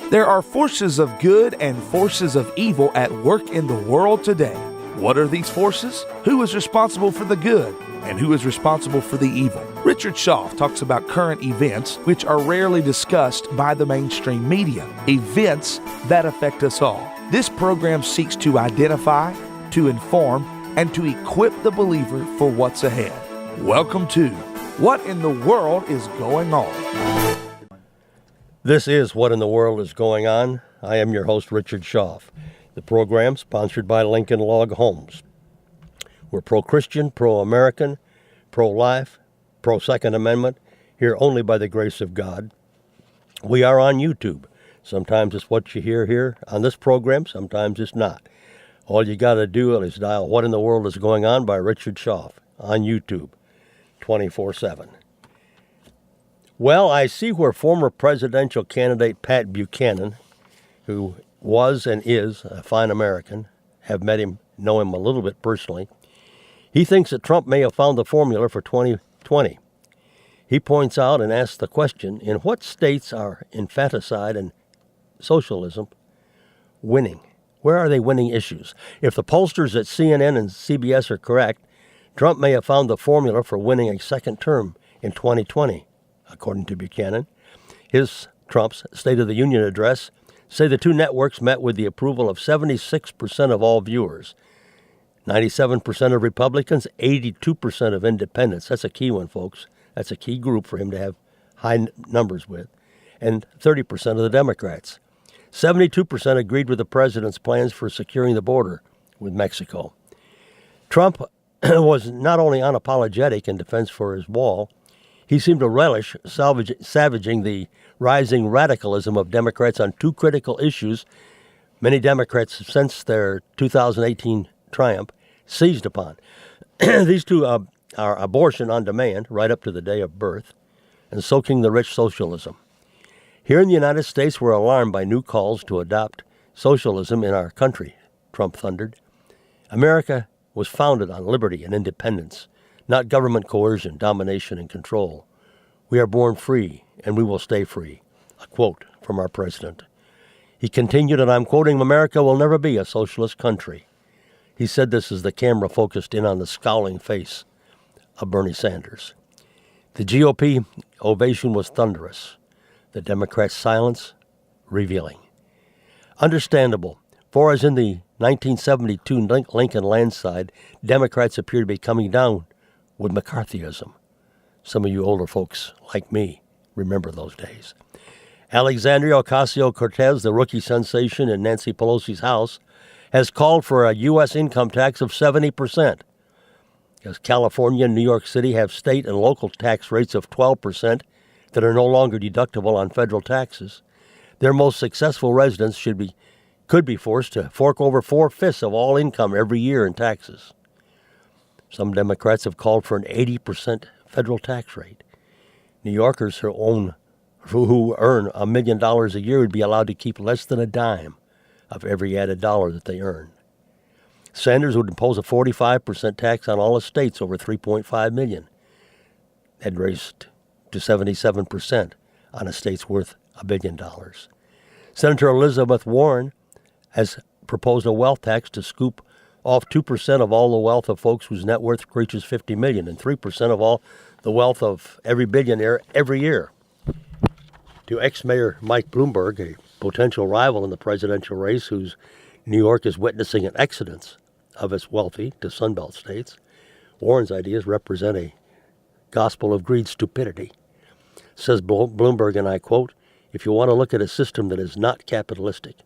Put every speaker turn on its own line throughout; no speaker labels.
There are forces of good and forces of evil at work in the world today. What are these forces? Who is responsible for the good? And who is responsible for the evil? Richard Schaff talks about current events which are rarely discussed by the mainstream media, events that affect us all. This program seeks to identify, to inform, and to equip the believer for what's ahead. Welcome to What in the World is Going On?
This is What in the World is Going On. I am your host, Richard Schaff. The program sponsored by Lincoln Log Homes. We're pro-Christian, pro-American, pro-life, pro-Second Amendment, here only by the grace of God. We are on YouTube. Sometimes it's what you hear here on this program, sometimes it's not. All you got to do is dial What in the World is Going On by Richard Schaff on YouTube, 24/7. Well, I see where former presidential candidate Pat Buchanan, who was and is a fine American, have met him, know him a little bit personally. He thinks that Trump may have found the formula for 2020. He points out and asks the question, in what states are infanticide and socialism winning? Where are they winning issues? If the pollsters at CNN and CBS are correct, Trump may have found the formula for winning a second term in 2020. According to Buchanan, Trump's State of the Union address say the two networks met with the approval of 76% of all viewers, 97% of Republicans, 82% of independents. That's a key one, folks. That's a key group for him to have high numbers with, and 30% of the Democrats. 72% agreed with the president's plans for securing the border with Mexico. Trump was not only unapologetic in defense for his wall, he seemed to relish savaging the rising radicalism of Democrats on two critical issues many Democrats, since their 2018 triumph, seized upon. These two are abortion on demand, right up to the day of birth, and soaking the rich socialism. Here in the United States, we're alarmed by new calls to adopt socialism in our country, Trump thundered. America was founded on liberty and independence, not government coercion, domination, and control. We are born free, and we will stay free. A quote from our president. He continued, and I'm quoting, "America will never be a socialist country." He said this as the camera focused in on the scowling face of Bernie Sanders. The GOP ovation was thunderous. The Democrats' silence, revealing. Understandable, for as in the 1972 Lincoln landslide, Democrats appear to be coming down with McCarthyism. Some of you older folks, like me, remember those days. Alexandria Ocasio-Cortez, the rookie sensation in Nancy Pelosi's House, has called for a U.S. income tax of 70%. As California and New York City have state and local tax rates of 12% that are no longer deductible on federal taxes, their most successful residents could be forced to fork over 4/5 of all income every year in taxes. Some Democrats have called for an 80% federal tax rate. New Yorkers who earn $1 million a year would be allowed to keep less than a dime of every added dollar that they earn. Sanders would impose a 45% tax on all estates over $3.5 million. That raised to 77% on estates worth $1 billion. Senator Elizabeth Warren has proposed a wealth tax to scoop off 2% of all the wealth of folks whose net worth reaches $50 million and 3% of all the wealth of every billionaire every year. To ex-Mayor Mike Bloomberg, a potential rival in the presidential race whose New York is witnessing an exodus of its wealthy to Sunbelt states, Warren's ideas represent a gospel of greed stupidity. Says Bloomberg, and I quote, "If you want to look at a system that is not capitalistic,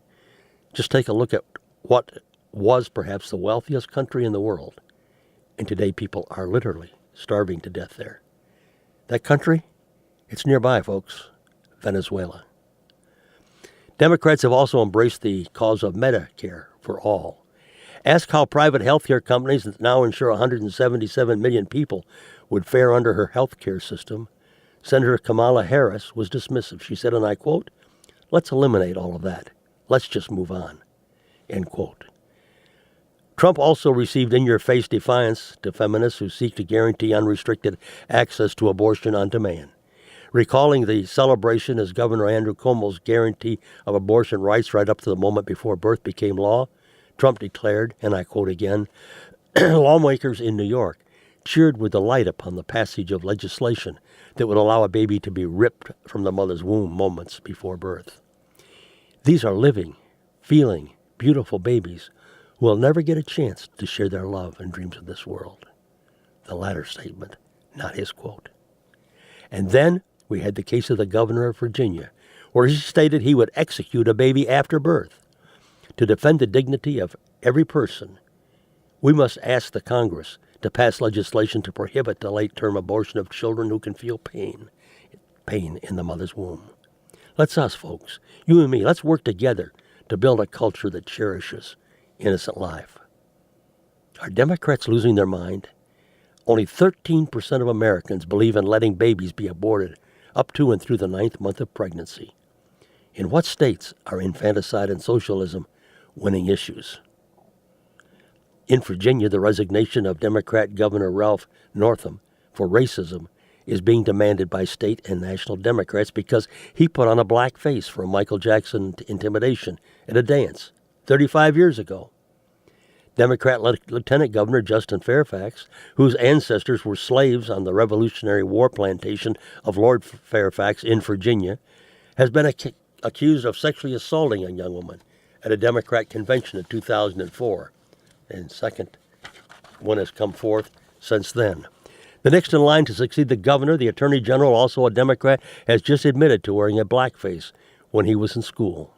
just take a look at what was perhaps the wealthiest country in the world, and today people are literally starving to death there. That country, it's nearby, folks, Venezuela." Democrats have also embraced the cause of Medicare for all. Ask how private healthcare companies that now insure 177 million people would fare under her healthcare system. Senator Kamala Harris was dismissive. She said, and I quote, "Let's eliminate all of that. Let's just move on," end quote. Trump also received in-your-face defiance to feminists who seek to guarantee unrestricted access to abortion on demand. Recalling the celebration as Governor Andrew Cuomo's guarantee of abortion rights right up to the moment before birth became law, Trump declared, and I quote again, lawmakers in New York cheered with delight upon the passage of legislation that would allow a baby to be ripped from the mother's womb moments before birth. These are living, feeling, beautiful babies who will never get a chance to share their love and dreams of this world. The latter statement, not his quote. And then we had the case of the governor of Virginia, where he stated he would execute a baby after birth. To defend the dignity of every person, we must ask the Congress to pass legislation to prohibit the late-term abortion of children who can feel pain in the mother's womb. Let's us, folks, you and me, let's work together to build a culture that cherishes innocent life. Are Democrats losing their mind? Only 13% of Americans believe in letting babies be aborted up to and through the 9th month of pregnancy. In what states are infanticide and socialism winning issues? In Virginia, the resignation of Democrat Governor Ralph Northam for racism is being demanded by state and national Democrats because he put on a black face for a Michael Jackson intimidation at a dance 35 years ago. Democrat Lieutenant Governor Justin Fairfax, whose ancestors were slaves on the Revolutionary War plantation of Lord Fairfax in Virginia, has been accused of sexually assaulting a young woman at a Democrat convention in 2004. And second one has come forth since then. The next in line to succeed the governor, the attorney general, also a Democrat, has just admitted to wearing a blackface when he was in school.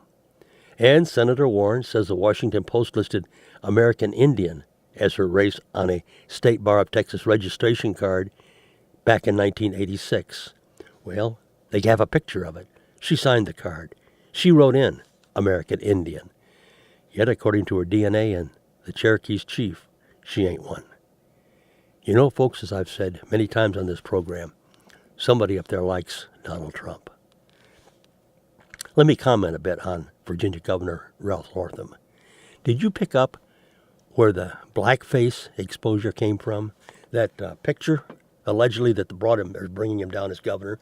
And Senator Warren says the Washington Post listed American Indian as her race on a State Bar of Texas registration card back in 1986. Well, they have a picture of it. She signed the card. She wrote in American Indian. Yet, according to her DNA and the Cherokee's chief, she ain't one. You know, folks, as I've said many times on this program, somebody up there likes Donald Trump. Let me comment a bit on Virginia Governor Ralph Northam. Did you pick up where the blackface exposure came from? That picture, allegedly, that brought him or bringing him down as governor?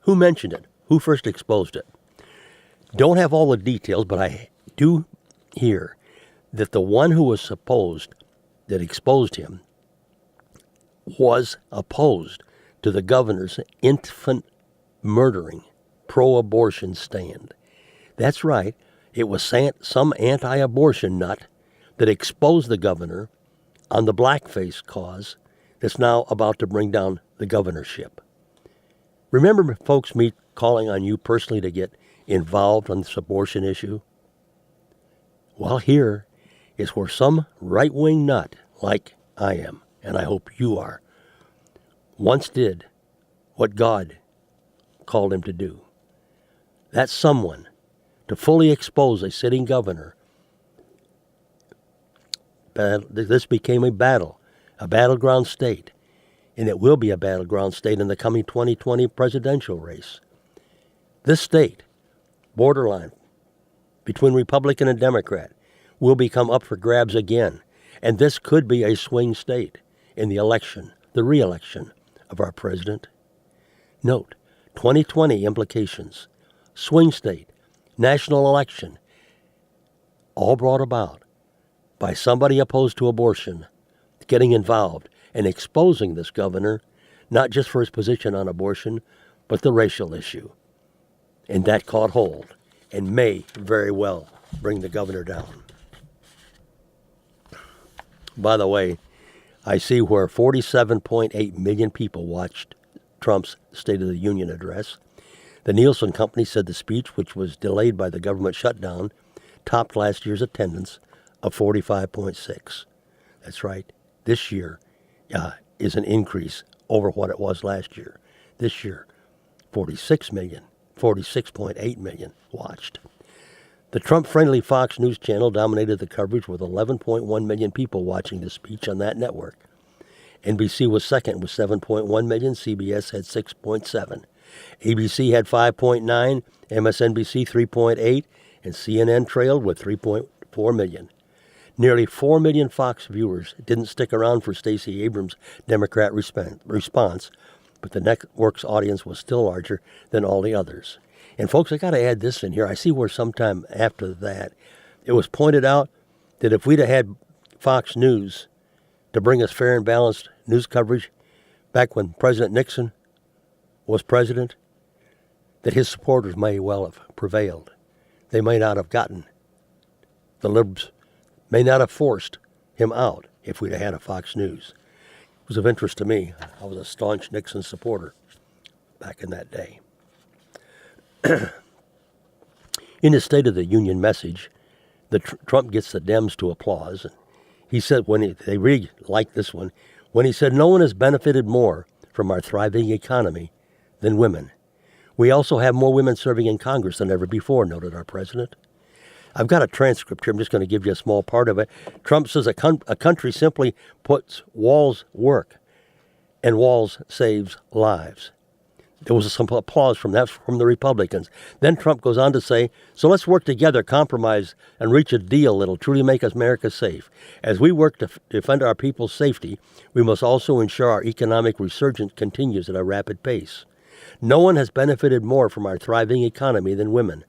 Who mentioned it? Who first exposed it? Don't have all the details, but I do hear that the one who was supposed that exposed him was opposed to the governor's infant murdering pro-abortion stand. That's right. It was some anti-abortion nut that exposed the governor on the blackface cause that's now about to bring down the governorship. Remember, folks, me calling on you personally to get involved on this abortion issue? Well, here is where some right-wing nut, like I am, and I hope you are, once did what God called him to do. That's someone to fully expose a sitting governor. This became a battleground state, and it will be a battleground state in the coming 2020 presidential race. This state, borderline between Republican and Democrat, will become up for grabs again, and this could be a swing state in the election, the re-election of our president. Note, 2020 implications, swing state, national election, all brought about by somebody opposed to abortion getting involved and exposing this governor, not just for his position on abortion, but the racial issue. And that caught hold and may very well bring the governor down. By the way, I see where 47.8 million people watched Trump's State of the Union address. The Nielsen Company said the speech, which was delayed by the government shutdown, topped last year's attendance of 45.6. That's right. This year is an increase over what it was last year. This year, 46.8 million watched. The Trump-friendly Fox News channel dominated the coverage with 11.1 million people watching the speech on that network. NBC was second with 7.1 million, CBS had 6.7. ABC had 5.9, MSNBC 3.8, and CNN trailed with 3.4 million. Nearly 4 million Fox viewers didn't stick around for Stacey Abrams' Democrat response, but the network's audience was still larger than all the others. And folks, I got to add this in here. I see where sometime after that, it was pointed out that if we'd have had Fox News to bring us fair and balanced news coverage back when President Nixon was president, that his supporters may well have prevailed. They may not have gotten, the liberals may not have forced him out if we'd have had a Fox News. It was of interest to me. I was a staunch Nixon supporter back in that day. In his State of the Union message, Trump gets the Dems to applause. And he said, they really liked this one, when he said, "No one has benefited more from our thriving economy than women. We also have more women serving in Congress than ever before," noted our president. I've got a transcript here. I'm just going to give you a small part of it. Trump says a country simply puts walls work, and walls saves lives. There was some applause from the Republicans. Then Trump goes on to say, "So let's work together, compromise, and reach a deal that'll truly make America safe. As we work to defend our people's safety, we must also ensure our economic resurgence continues at a rapid pace. No one has benefited more from our thriving economy than women,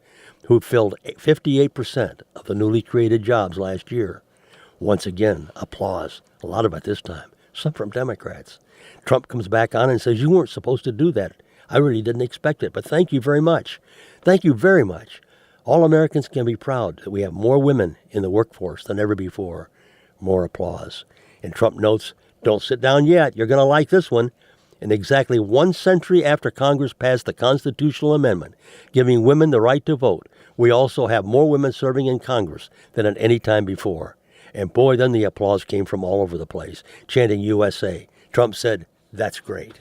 who filled 58% of the newly created jobs last year." Once again, applause. A lot of it this time. Some from Democrats. Trump comes back on and says, "You weren't supposed to do that. I really didn't expect it, but thank you very much. Thank you very much. All Americans can be proud that we have more women in the workforce than ever before." More applause. And Trump notes, "Don't sit down yet. You're going to like this one. In exactly 1 century after Congress passed the constitutional amendment giving women the right to vote, we also have more women serving in Congress than at any time before." And boy, then the applause came from all over the place, chanting USA. Trump said, "That's great."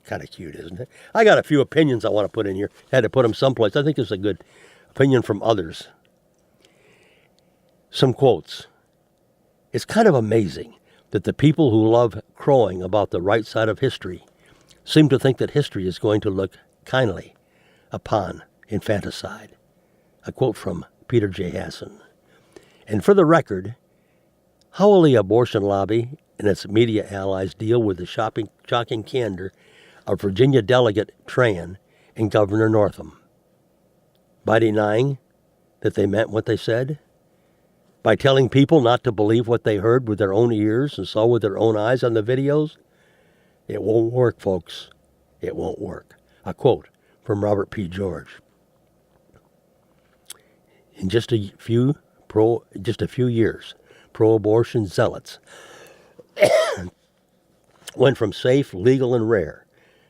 Kind of cute, isn't it? I got a few opinions I want to put in here. Had to put them someplace. I think it's a good opinion from others. Some quotes. "It's kind of amazing that the people who love crowing about the right side of history seem to think that history is going to look kindly upon infanticide." A quote from Peter J. Hasson. And for the record, how will the abortion lobby and its media allies deal with the shocking candor of Virginia Delegate Tran and Governor Northam? By denying that they meant what they said? By telling people not to believe what they heard with their own ears and saw with their own eyes on the videos? It won't work, folks. It won't work. A quote from Robert P. George. In just a few years, pro-abortion zealots went from safe, legal, and rare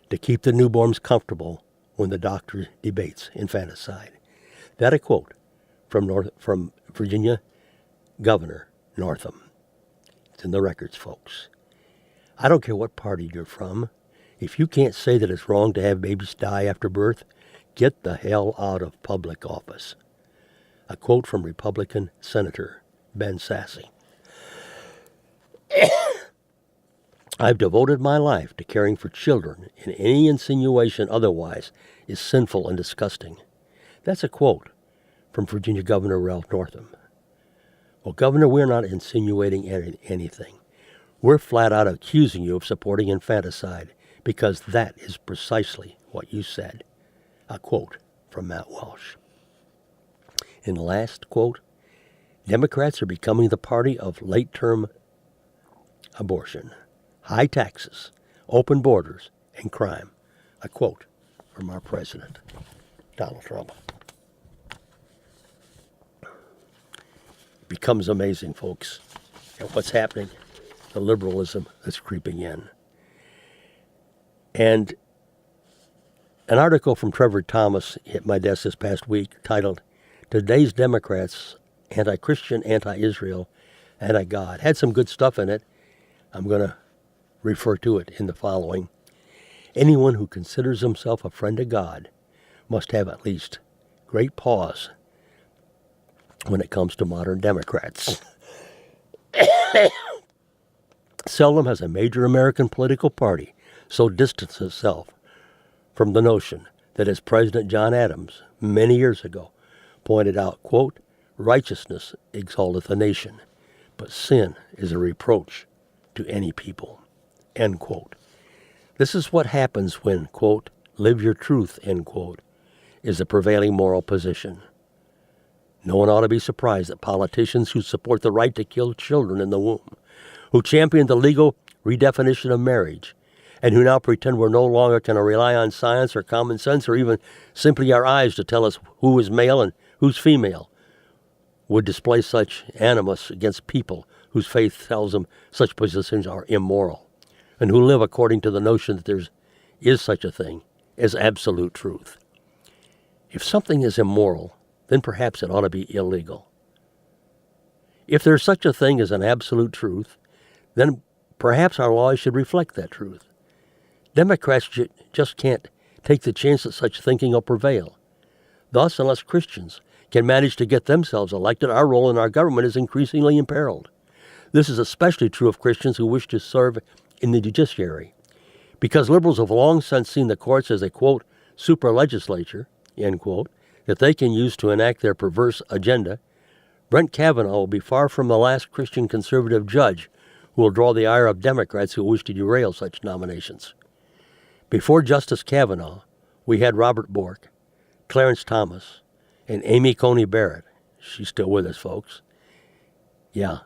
to keep the newborns comfortable when the doctor debates infanticide. That a quote from Virginia Governor Northam. It's in the records, folks. I don't care what party you're from. If you can't say that it's wrong to have babies die after birth, get the hell out of public office. A quote from Republican Senator Ben Sasse. "I've devoted my life to caring for children, and any insinuation otherwise is sinful and disgusting." That's a quote from Virginia Governor Ralph Northam. Well, Governor, we're not insinuating anything. We're flat out accusing you of supporting infanticide because that is precisely what you said. A quote from Matt Walsh. In the last quote, "Democrats are becoming the party of late-term abortion, high taxes, open borders, and crime." A quote from our president, Donald Trump. Becomes amazing, folks, at what's happening, the liberalism that's creeping in. And an article from Trevor Thomas hit my desk this past week titled, "Today's Democrats, Anti-Christian, Anti-Israel, Anti-God." Had some good stuff in it. I'm going to refer to it in the following. "Anyone who considers himself a friend of God must have at least great pause when it comes to modern Democrats. Seldom has a major American political party so distanced itself from the notion that, as President John Adams many years ago pointed out, quote, 'Righteousness exalteth a nation, but sin is a reproach to any people,' end quote." This is what happens when, quote, live your truth, end quote, is the prevailing moral position. No one ought to be surprised that politicians who support the right to kill children in the womb, who champion the legal redefinition of marriage, and who now pretend we're no longer going to rely on science or common sense or even simply our eyes to tell us who is male and who's female, would display such animus against people whose faith tells them such positions are immoral, and who live according to the notion that there is such a thing as absolute truth. If something is immoral, then perhaps it ought to be illegal. If there's such a thing as an absolute truth, then perhaps our laws should reflect that truth. Democrats just can't take the chance that such thinking will prevail. Thus, unless Christians can manage to get themselves elected, our role in our government is increasingly imperiled. This is especially true of Christians who wish to serve in the judiciary, because liberals have long since seen the courts as a, quote, super legislature, end quote, that they can use to enact their perverse agenda. Brett Kavanaugh will be far from the last Christian conservative judge who will draw the ire of Democrats who wish to derail such nominations. Before Justice Kavanaugh, we had Robert Bork, Clarence Thomas, and Amy Coney Barrett. She's still with us, folks. Yeah,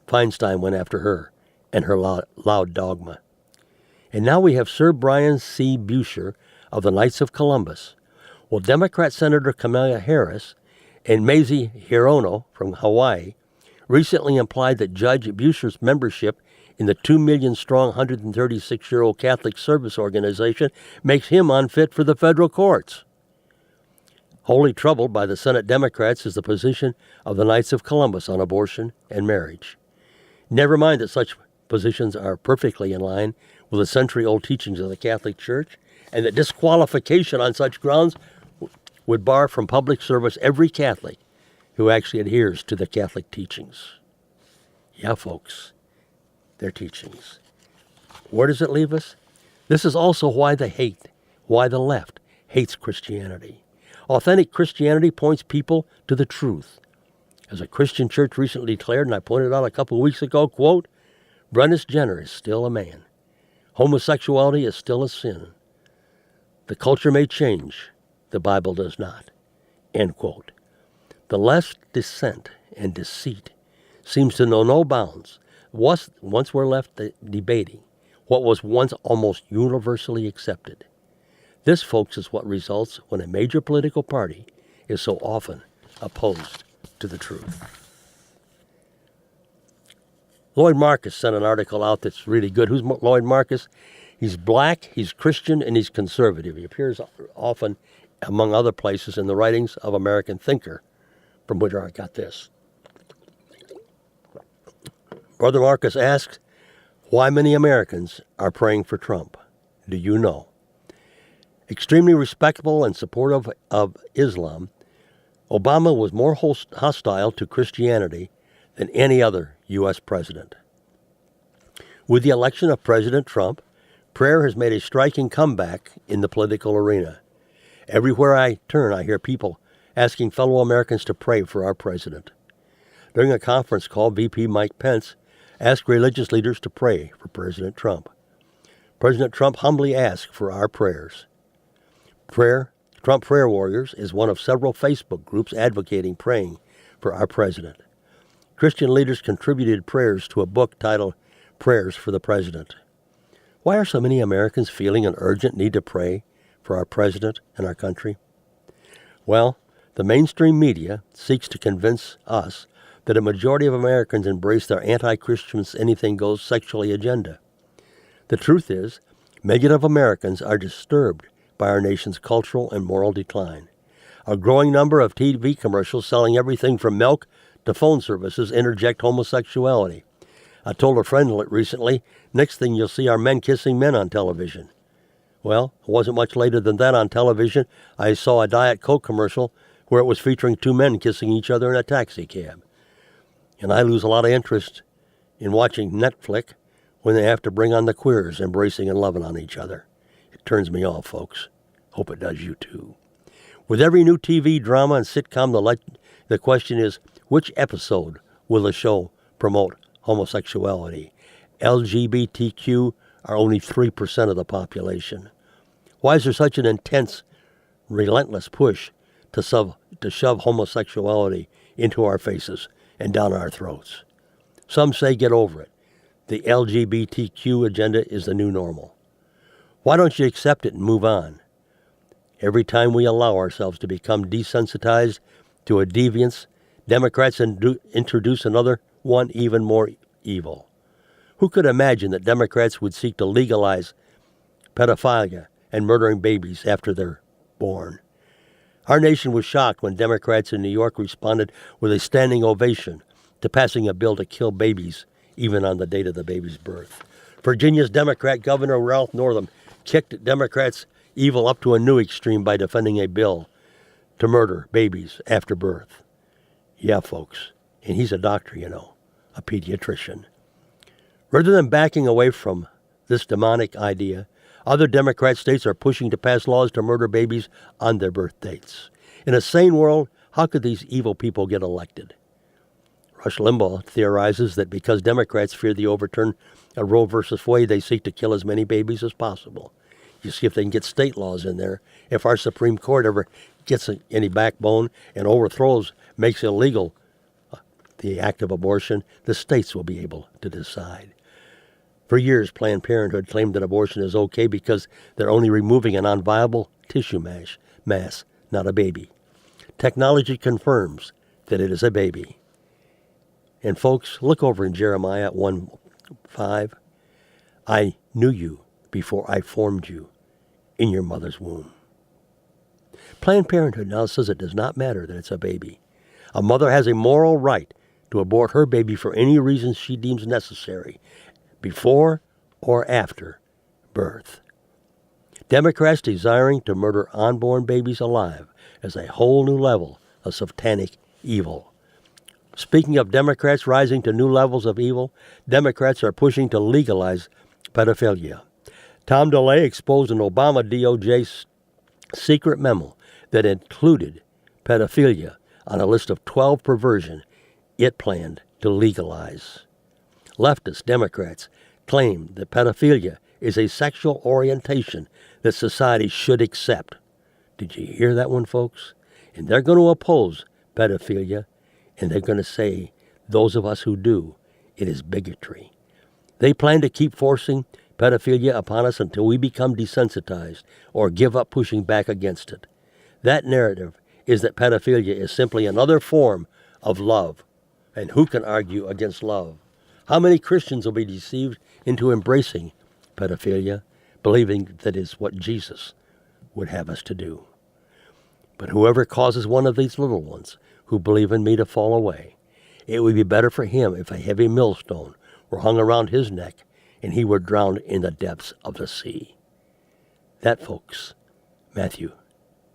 Feinstein went after her and her loud dogma. And now we have Sir Brian C. Buescher of the Knights of Columbus. Well, Democrat Senator Kamala Harris and Mazie Hirono from Hawaii recently implied that Judge Buescher's membership in the 2 million strong 136-year-old Catholic Service Organization makes him unfit for the federal courts. Wholly troubled by the Senate Democrats is the position of the Knights of Columbus on abortion and marriage. Never mind that such positions are perfectly in line with the century-old teachings of the Catholic Church, and that disqualification on such grounds would bar from public service every Catholic who actually adheres to the Catholic teachings. Yeah, folks, their teachings. Where does it leave us? This is also why the left hates Christianity. Authentic Christianity points people to the truth. As a Christian church recently declared, and I pointed out a couple of weeks ago, quote, Brennus Jenner is still a man. Homosexuality is still a sin. The culture may change. The Bible does not. End quote. The left's dissent and deceit seems to know no bounds. Once we're left debating what was once almost universally accepted. This, folks, is what results when a major political party is so often opposed to the truth. Lloyd Marcus sent an article out that's really good. Who's Lloyd Marcus? He's black, he's Christian, and he's conservative. He appears often, among other places, in the writings of American Thinker, from which I got this. Brother Marcus asks, why many Americans are praying for Trump? Do you know? Extremely respectable and supportive of Islam, Obama was more hostile to Christianity than any other U.S. president. With the election of President Trump, prayer has made a striking comeback in the political arena. Everywhere I turn, I hear people asking fellow Americans to pray for our president. During a conference call, VP Mike Pence asked religious leaders to pray for President Trump. President Trump humbly asked for our prayers. Trump Prayer Warriors is one of several Facebook groups advocating praying for our president. Christian leaders contributed prayers to a book titled Prayers for the President. Why are so many Americans feeling an urgent need to pray for our president and our country? Well, the mainstream media seeks to convince us that a majority of Americans embrace their anti-Christian anything-goes sexually agenda. The truth is, millions of Americans are disturbed by our nation's cultural and moral decline. A growing number of TV commercials selling everything from milk to phone services interject homosexuality. I told a friend recently, next thing you'll see are men kissing men on television. Well, it wasn't much later than that on television. I saw a Diet Coke commercial where it was featuring two men kissing each other in a taxi cab. And I lose a lot of interest in watching Netflix when they have to bring on the queers embracing and loving on each other. It turns me off, folks. Hope it does you too. With every new TV drama and sitcom, the question is, which episode will the show promote homosexuality, LGBTQ, are only 3% of the population. Why is there such an intense, relentless push to shove homosexuality into our faces and down our throats? Some say get over it. The LGBTQ agenda is the new normal. Why don't you accept it and move on? Every time we allow ourselves to become desensitized to a deviance, Democrats introduce another one even more evil. Who could imagine that Democrats would seek to legalize pedophilia and murdering babies after they're born? Our nation was shocked when Democrats in New York responded with a standing ovation to passing a bill to kill babies even on the date of the baby's birth. Virginia's Democrat Governor Ralph Northam kicked Democrats' evil up to a new extreme by defending a bill to murder babies after birth. Yeah, folks, and he's a doctor, a pediatrician. Rather than backing away from this demonic idea, other Democrat states are pushing to pass laws to murder babies on their birth dates. In a sane world, how could these evil people get elected? Rush Limbaugh theorizes that because Democrats fear the overturn of Roe versus Wade, they seek to kill as many babies as possible. You see if they can get state laws in there. If our Supreme Court ever gets any backbone and makes illegal the act of abortion, the states will be able to decide. For years, Planned Parenthood claimed that abortion is okay because they're only removing a non-viable tissue mass, not a baby. Technology confirms that it is a baby. And folks, look over in Jeremiah 1:5. I knew you before I formed you in your mother's womb. Planned Parenthood now says it does not matter that it's a baby. A mother has a moral right to abort her baby for any reason she deems necessary, before or after birth. Democrats desiring to murder unborn babies alive is a whole new level of satanic evil. Speaking of Democrats rising to new levels of evil, Democrats are pushing to legalize pedophilia. Tom DeLay exposed an Obama DOJ secret memo that included pedophilia on a list of 12 perversions it planned to legalize. Leftist Democrats claim that pedophilia is a sexual orientation that society should accept. Did you hear that one, folks? And they're going to oppose pedophilia, and they're going to say, those of us who do, it is bigotry. They plan to keep forcing pedophilia upon us until we become desensitized or give up pushing back against it. That narrative is that pedophilia is simply another form of love. And who can argue against love? How many Christians will be deceived into embracing pedophilia, believing that is what Jesus would have us to do? But whoever causes one of these little ones who believe in me to fall away, it would be better for him if a heavy millstone were hung around his neck and he were drowned in the depths of the sea. That, folks, Matthew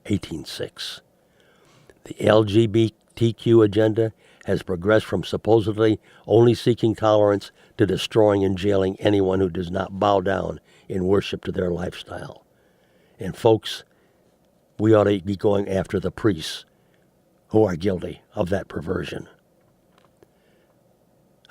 18:6. The LGBTQ agenda has progressed from supposedly only seeking tolerance to destroying and jailing anyone who does not bow down in worship to their lifestyle. And folks, we ought to be going after the priests who are guilty of that perversion.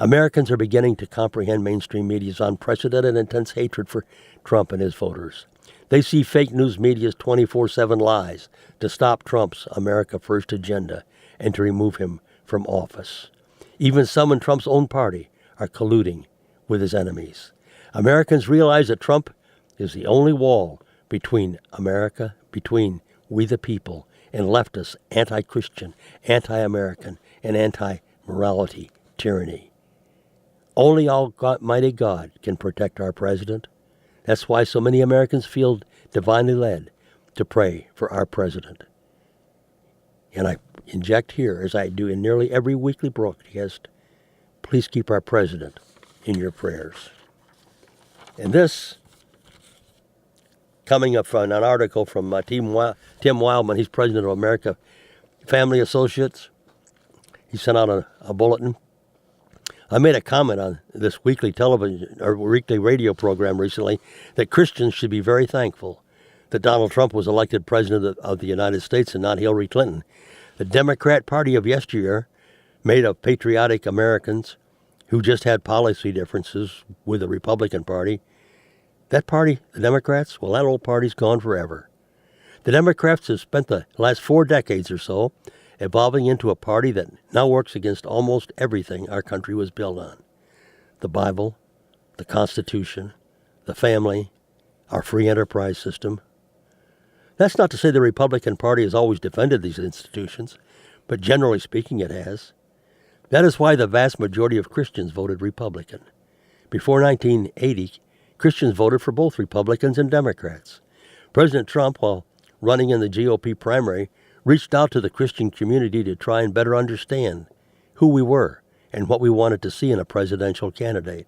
Americans are beginning to comprehend mainstream media's unprecedented intense hatred for Trump and his voters. They see fake news media's 24/7 lies to stop Trump's America First agenda and to remove him from office. Even some in Trump's own party are colluding with his enemies. Americans realize that Trump is the only wall between America, between we the people, and leftist, anti-Christian, anti-American, and anti-morality tyranny. Only Almighty God can protect our president. That's why so many Americans feel divinely led to pray for our president. And I inject here, as I do in nearly every weekly broadcast, please keep our president in your prayers. And this, coming up from an article from Tim Wildman, he's president of America Family Associates. He sent out a bulletin. I made a comment on this weekly television or weekly radio program recently that Christians should be very thankful that Donald Trump was elected president of the United States and not Hillary Clinton. The Democrat Party of yesteryear, made of patriotic Americans who just had policy differences with the Republican Party, That party, the Democrats, well, that old party's gone forever. The Democrats have spent the last 4 decades or so evolving into a party that now works against almost everything our country was built on. The Bible, the Constitution, the family, our free enterprise system. That's not to say the Republican Party has always defended these institutions, but generally speaking it has. That is why the vast majority of Christians voted Republican. Before 1980, Christians voted for both Republicans and Democrats. President Trump, while running in the GOP primary, reached out to the Christian community to try and better understand who we were and what we wanted to see in a presidential candidate.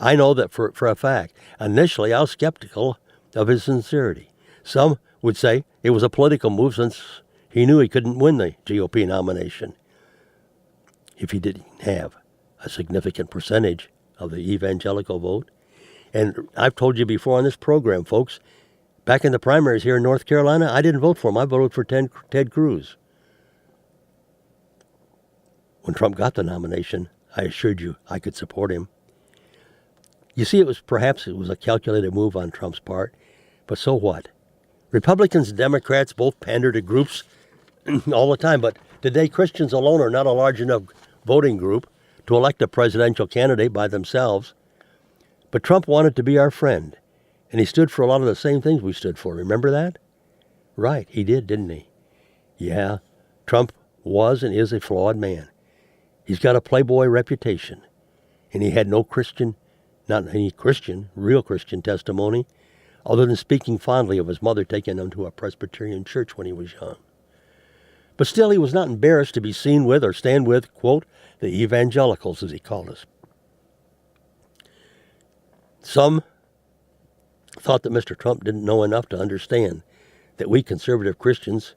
I know that for a fact, initially I was skeptical of his sincerity. Some would say it was a political move since he knew he couldn't win the GOP nomination if he didn't have a significant percentage of the evangelical vote. And I've told you before on this program, folks, back in the primaries here in North Carolina, I didn't vote for him. I voted for Ted Cruz. When Trump got the nomination, I assured you I could support him. You see, perhaps it was a calculated move on Trump's part, but so what? Republicans and Democrats both pander to groups all the time, but today Christians alone are not a large enough voting group to elect a presidential candidate by themselves. But Trump wanted to be our friend, and he stood for a lot of the same things we stood for. Remember that? Right, he did, didn't he? Yeah, Trump was and is a flawed man. He's got a playboy reputation, and he had no real Christian testimony, other than speaking fondly of his mother taking him to a Presbyterian church when he was young. But still, he was not embarrassed to be seen with or stand with, quote, the evangelicals, as he called us. Some thought that Mr. Trump didn't know enough to understand that we conservative Christians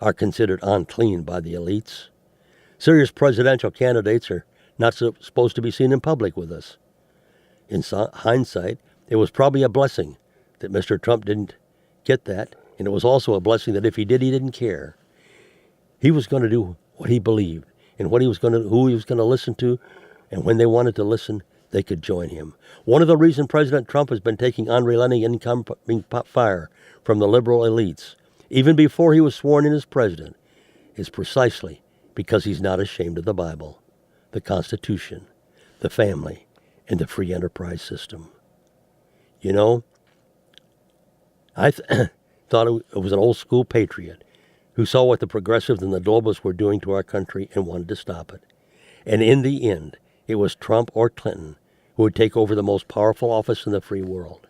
are considered unclean by the elites. Serious presidential candidates are not supposed to be seen in public with us. In hindsight, it was probably a blessing that Mr. Trump didn't get that, and it was also a blessing that if he did, he didn't care. He was going to do what he believed, and who he was going to listen to, and when they wanted to listen, they could join him. One of the reasons President Trump has been taking unrelenting incoming fire from the liberal elites, even before he was sworn in as president, is precisely because he's not ashamed of the Bible, the Constitution, the family, and the free enterprise system. You know, I thought it was an old school patriot who saw what the progressives and the globalists were doing to our country and wanted to stop it. And in the end, it was Trump or Clinton who would take over the most powerful office in the free world.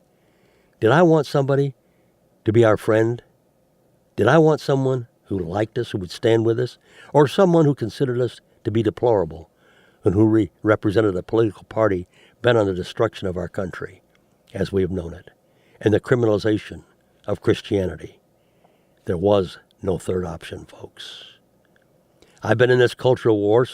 Did I want somebody to be our friend? Did I want someone who liked us, who would stand with us, or someone who considered us to be deplorable and who represented a political party bent on the destruction of our country as we have known it and the criminalization of Christianity? There was no third option, folks. I've been in this cultural war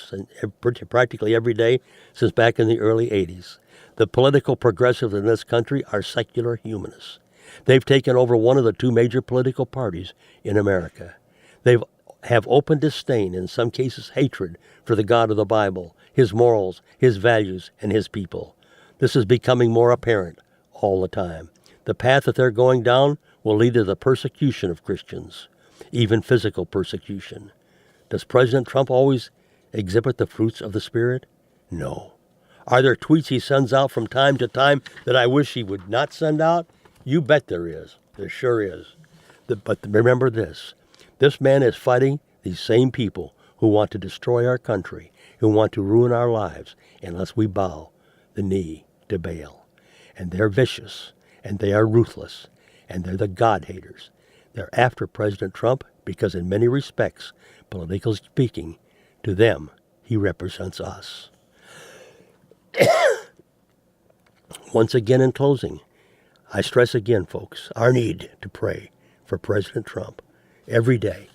practically every day since back in the early 80s. The political progressives in this country are secular humanists. They've taken over one of the 2 major political parties in America. They have open disdain, in some cases hatred, for the God of the Bible, his morals, his values, and his people. This is becoming more apparent all the time. The path that they're going down will lead to the persecution of Christians, even physical persecution. Does President Trump always exhibit the fruits of the Spirit? No. Are there tweets he sends out from time to time that I wish he would not send out? You bet there is. There sure is. But remember this. This man is fighting these same people who want to destroy our country, who want to ruin our lives unless we bow the knee to Baal. And they're vicious, and they are ruthless, and they're the God-haters. They're after President Trump because in many respects, politically speaking, to them, he represents us. Once again, in closing, I stress again, folks, our need to pray for President Trump every day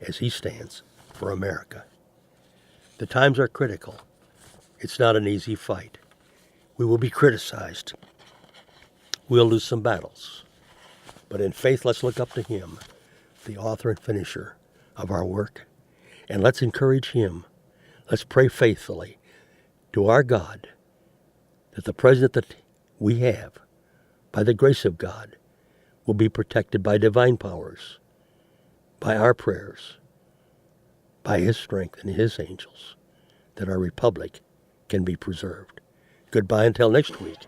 as he stands for America. The times are critical. It's not an easy fight. We will be criticized. We'll lose some battles. But in faith, let's look up to him, the author and finisher of our work, and let's encourage him. Let's pray faithfully to our God that the president that we have by the grace of God, will be protected by divine powers, by our prayers, by His strength and His angels, that our republic can be preserved. Goodbye until next week.